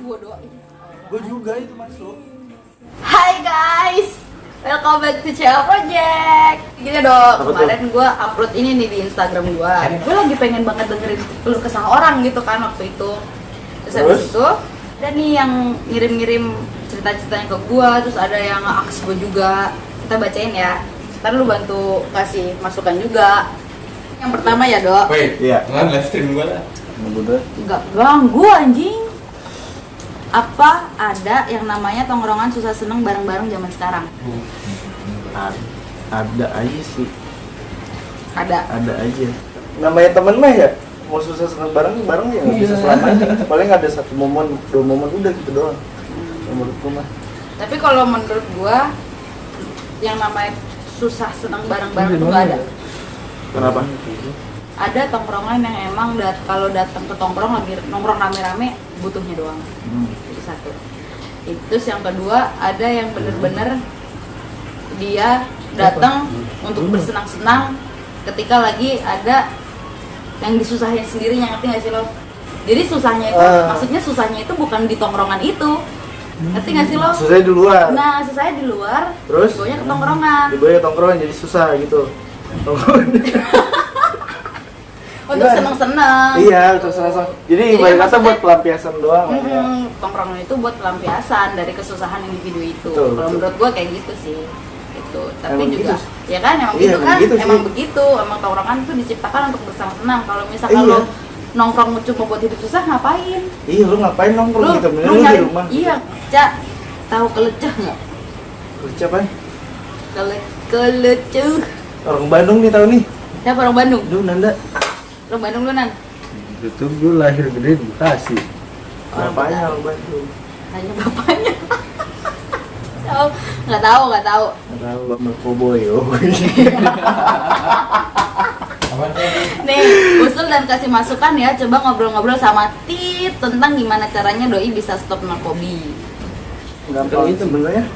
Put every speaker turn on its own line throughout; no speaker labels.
gua doain.
Gue juga itu masuk.
Hai guys, welcome back to Cea Project. Gini dong, kemarin gue upload ini nih di Instagram gue. Gue lagi pengen banget dengerin keluh kesah orang gitu kan waktu itu. Terus habis itu ada nih yang ngirim-ngirim cerita-ceritanya ke gue. Terus ada yang nge-aks gue juga. Kita bacain ya. Ntar lu bantu kasih masukan juga. Yang pertama ya dok.
Wait,
iya.
Nggak live stream gue lah.
Enggak ganggu anjing. Apa ada yang namanya tongkrongan susah seneng bareng-bareng zaman sekarang?
Ada aja sih.
Ada
aja. Namanya temen mah ya, mau susah senang bareng ya nggak bisa selamanya. Paling ada satu momen, 2 momen udah gitu doang. Menurut gue mah.
Tapi kalau menurut gua yang namanya susah senang bareng-bareng itu nggak ada.
Kenapa?
Ada tongkrongan yang emang kalau datang ke tongkrong lagi nongkrong rame-rame butuhnya doang. Itu satu. Terus yang kedua ada yang bener-bener dia datang untuk bersenang-senang ketika lagi ada yang disusahin sendirinya, ngerti nggak sih lo? Jadi susahnya itu, maksudnya susahnya itu bukan di tongkrongan itu, ngerti nggak sih lo?
Susahnya di luar.
Nah, susahnya di luar,
Terus?
gue ke tongkrongan.
Dibawa ke tongkrongan jadi susah gitu.
Untuk seneng-seneng.
Iya, untuk senang-senang. Jadi ibarat kata buat pelampiasan doang. Ya.
Tongkrongan itu buat pelampiasan dari kesusahan individu itu.
Betul,
kalau
betul.
menurut gua kayak gitu sih. Itu. Tapi
Emang
juga
gitu.
ya kan emang
Iya,
gitu kan?
begitu sih.
Emang begitu. Emang tongkrongan itu diciptakan untuk bersenang-senang. Kalau misalkan
Iya.
lo nongkrong cuma buat hidup susah ngapain?
Iya, lu ngapain nongkrong gitu?
Lu
Mending lu
nyari
di rumah.
iya, Cak. Tahu keleceh enggak?
Kerja apa?
Keleceh.
Orang Bandung nih tahu nih.
Siapa orang Bandung?
Duh, Nanda.
Orang Bandung lu nan.
Itu gue lahir gede di Bekasi.
Orang
Bapaknya
Bekasi.
orang Bandung.
Hanya bapaknya. Oh, nggak tahu.
Tahu Bang Koboy. Oh.
Nih, usul dan kasih masukan ya. Coba ngobrol-ngobrol sama Tit tentang gimana caranya doi bisa stop narkobi.
Gampang itu sebenarnya.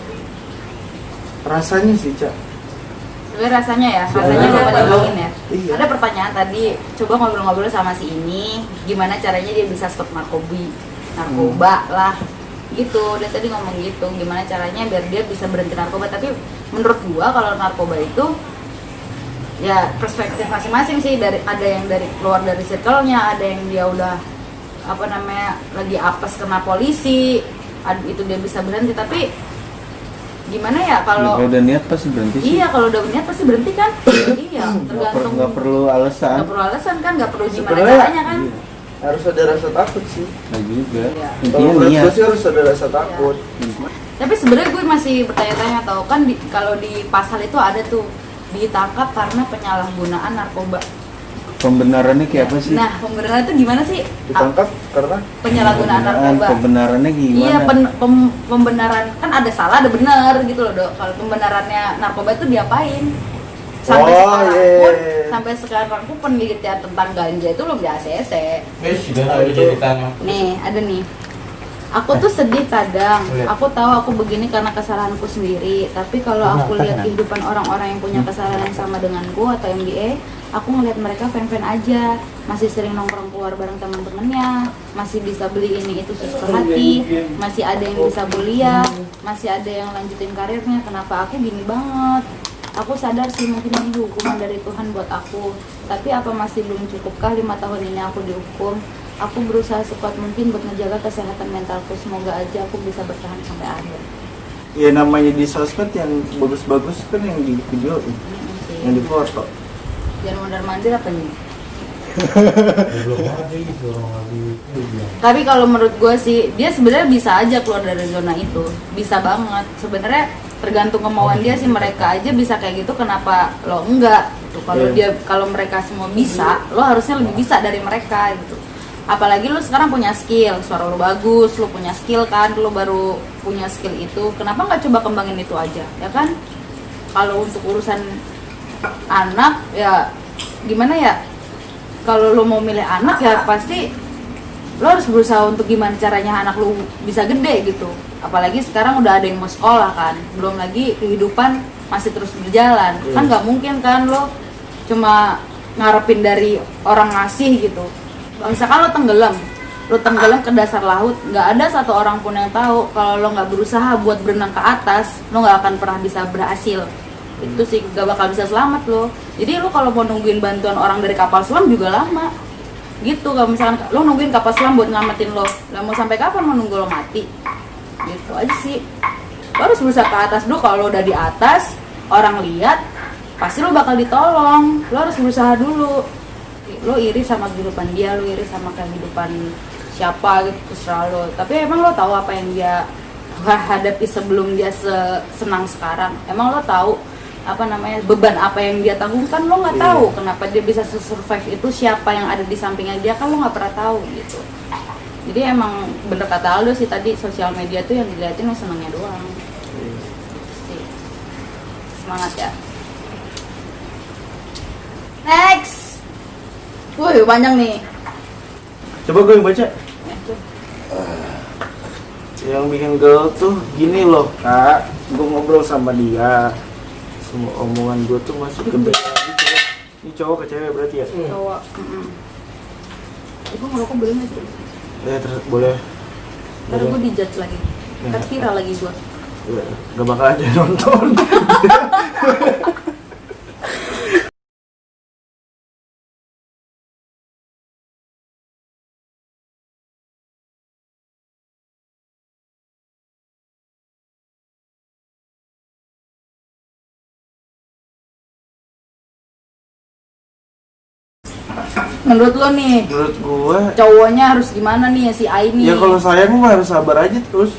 Rasanya sih, Cak.
Sebenarnya rasanya gue ngomongin ya.
Iya.
Ada pertanyaan tadi, coba ngobrol-ngobrol sama si ini, gimana caranya dia bisa stop narkoba lah. Gitu, dia tadi ngomong gitu, gimana caranya biar dia bisa berhenti narkoba. Tapi menurut gua kalau narkoba itu ya perspektif masing-masing sih, ada yang dari keluar dari circle-nya, ada yang dia udah lagi apes kena polisi, itu dia bisa berhenti. Tapi gimana ya kalau
udah niat pasti berhenti sih.
iya, kalau udah niat pasti berhenti kan. Iya, tergantung.
Nggak perlu alasan.
Nggak perlu alasan kan, nggak perlu gimana
Sebenarnya,
caranya kan.
Iya.
Harus ada rasa takut sih.
Nah juga.
Iya.
Kalau
Intinya
menurut
niat.
gue sih harus ada rasa takut.
Tapi sebenarnya gue masih bertanya-tanya, tau kan kalau di pasal itu ada tuh ditangkap karena penyalahgunaan narkoba.
Pembenarannya kayak apa sih?
Nah, pembenaran itu gimana sih?
Ditangkap karena
Penyalahgunaan narkoba.
Pembenarannya gimana?
Iya, pembenaran kan ada salah ada benar gitu loh, Dok. Kalau pembenarannya narkoba itu diapain? Sampai
Oh,
sekarang
iya.
pun, sampai sekarang pun penelitian tentang ganja itu belum di ACC.
Sudah tahu ceritanya.
Nih, ada nih. Aku tuh sedih kadang. Aku tahu aku begini karena kesalahanku sendiri. Tapi kalau aku lihat kehidupan orang-orang yang punya kesalahan yang sama denganku atau MDA, aku ngeliat mereka fan-fan aja. Masih sering nongkrong keluar bareng teman-temannya, masih bisa beli ini itu sesuka hati, masih ada yang bisa kuliah, masih ada yang lanjutin karirnya. Kenapa aku gini banget? Aku sadar sih mungkin ini hukuman dari Tuhan buat aku. Tapi apa masih belum cukupkah 5 tahun ini aku dihukum? Aku berusaha sekuat mungkin buat ngejaga kesehatan mentalku. Semoga aja aku bisa bertahan sampai akhir.
ya namanya di sosmed yang bagus-bagus kan yang di video, yang di foto.
Jangan mondar-mandir apa nih? Tapi kalau menurut gue sih dia sebenarnya bisa aja keluar dari zona itu, bisa banget. Sebenarnya tergantung kemauan dia sih. Mereka aja bisa kayak gitu, kenapa lo enggak? Gitu. Kalau mereka semua bisa, lo harusnya lebih bisa dari mereka gitu. Apalagi lo sekarang punya skill, suara lo bagus, lo punya skill kan, lo baru punya skill itu. Kenapa nggak coba kembangin itu aja, ya kan? Kalau untuk urusan anak ya gimana ya? Kalau lo mau milih anak ya pasti lo harus berusaha untuk gimana caranya anak lo bisa gede gitu. Apalagi sekarang udah ada yang mau sekolah kan, belum lagi kehidupan masih terus berjalan. Kan nggak mungkin kan lo cuma ngarepin dari orang ngasih gitu. Misalkan lo tenggelam, lo tenggelam ke dasar laut, nggak ada satu orang pun yang tahu. Kalau lo nggak berusaha buat berenang ke atas, lo nggak akan pernah bisa berhasil. Itu sih gak bakal bisa selamat lo. Jadi lo kalau mau nungguin bantuan orang dari kapal selam juga lama gitu. Kalau misalkan lo nungguin kapal selam buat nyelamatin lo, mau sampai kapan mau nunggu lo mati? Gitu aja sih. Lo harus berusaha ke atas dulu. Kalau lo udah di atas, orang lihat, pasti lo bakal ditolong. Lo harus berusaha dulu. Lo iri sama kehidupan dia, lo iri sama kehidupan siapa gitu, terserah lo. Tapi emang lo tahu apa yang dia hadapi sebelum dia senang sekarang? Emang lo tahu apa namanya beban apa yang dia tanggungkan? Lo nggak tahu. Kenapa dia bisa survive itu, siapa yang ada di sampingnya dia, kan lo nggak pernah tahu gitu. Jadi emang bener kata Aldo sih tadi, sosial media tuh yang dilihatin yang senangnya doang. Semangat ya. Next. Wih, panjang nih.
Coba gue yang baca. Yang bikin galau tuh gini loh, Kak. Gue ngobrol sama dia, semua omongan gue tuh masuk ke beda. Ini cowok ke cewek berarti ya?
Cowok. Ibu ngerokok boleh nggak sih?
Ya terus boleh.
Ntar gue dijudge lagi. Ntar viral lagi gue.
Ya, gak bakal aja nonton.
Menurut lo nih,
Menurut gue,
cowoknya harus gimana nih ya si A ini?
ya kalau sayang mah harus sabar aja terus.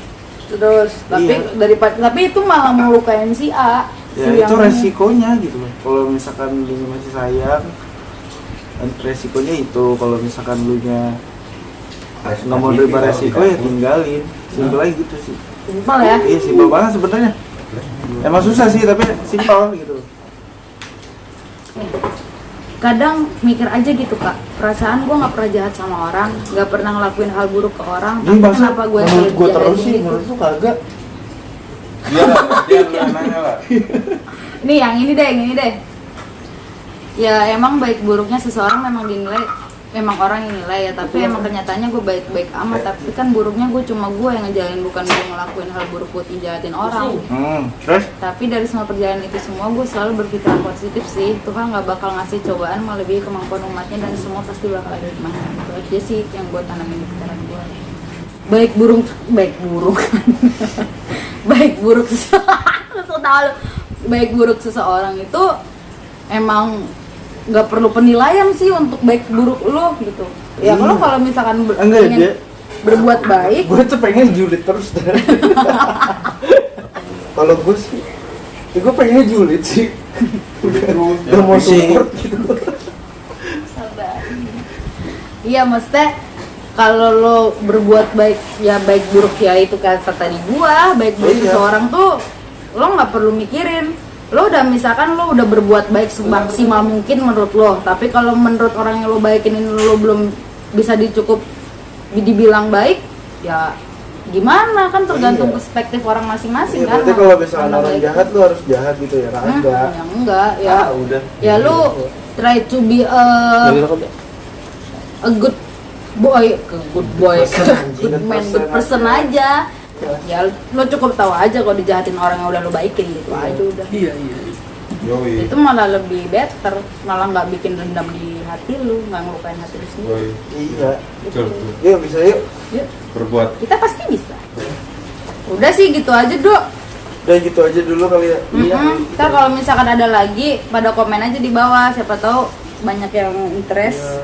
Tapi
Iya.
tapi itu malah melukain si A.
Ya
si
itu
yang-
resikonya gitu loh. Kalau misalkan lu masih sayang, resikonya itu. Kalau misalkan lu nya nggak mau terima resiko ya tinggalin. Simpel aja gitu sih.
Simpel ya.
Iya simpel banget sebenarnya. Emang susah sih tapi simpel gitu.
Kadang mikir aja gitu kak, perasaan gue nggak pernah jahat sama orang, nggak pernah ngelakuin hal buruk ke orang,
Ini
tapi
masa
kenapa gue
menurut gue terus sih,
gitu?
menurut lu kagak.
Dia lah, dia lu yang nanya lah.
Ini yang ini deh. Ya emang baik buruknya seseorang memang dinilai, memang orang yang nilai ya, tapi emang kenyataannya gue baik-baik amat, tapi kan buruknya gue yang ngejalin, bukan gue ngelakuin hal buruk buat ngejahatin orang.
Terus?
Tapi dari semua perjalanan itu semua gue selalu berpikiran positif sih. Tuhan nggak bakal ngasih cobaan melebihi kemampuan umatnya, dan semua pasti bakal ada hikmahnya. Itu aja sih yang gue tanamin di pikiran gue. Baik buruk baik buruk seseorang itu emang nggak perlu penilaian sih untuk baik buruk lo gitu. Ya kalau misalkan
Enggak,
ingin
dia
berbuat baik,
gue tuh pengen julid terus. Kalau gue sih, ya gue pengennya julid sih. Udah mau support gitu.
sabar. Iya, maksudnya kalau lo berbuat baik, ya baik buruk ya itu kata tadi gua, baik buruk
Iya.
seseorang tuh lo nggak perlu mikirin. Lo udah misalkan lo udah berbuat baik semaksimal mungkin menurut lo, tapi kalau menurut orang yang lo baikin ini lo belum bisa dibilang baik, ya gimana, kan tergantung
Iya.
perspektif orang masing-masing
Iya,
kan.
berarti kalau misalkan
Mana
orang
baik.
jahat lu harus jahat gitu ya, kagak.
Ya enggak, ya.
Udah.
Ya lu try to be a good boy, good man, good person aja. Ya lo cukup tahu aja kalau dijahatin orang yang udah lo baikin gitu aja udah.
Iya.
Yoi.
Itu malah lebih better, malah nggak bikin dendam di hati lu, nggak ngelukain hati lu sendiri.
Yoi.
Iya.
Betul, betul.
Yuk bisa yuk.
Yuk,
Berbuat.
kita pasti bisa. Udah sih gitu aja, Dok.
Udah gitu aja dulu kali ya.
Ntar kalau misalkan ada lagi, pada komen aja di bawah, siapa tahu banyak yang interest.
Iya.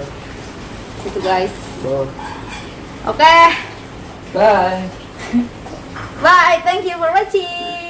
Gitu guys.
Bawah.
Oke.
Bye.
Bye, thank you for watching.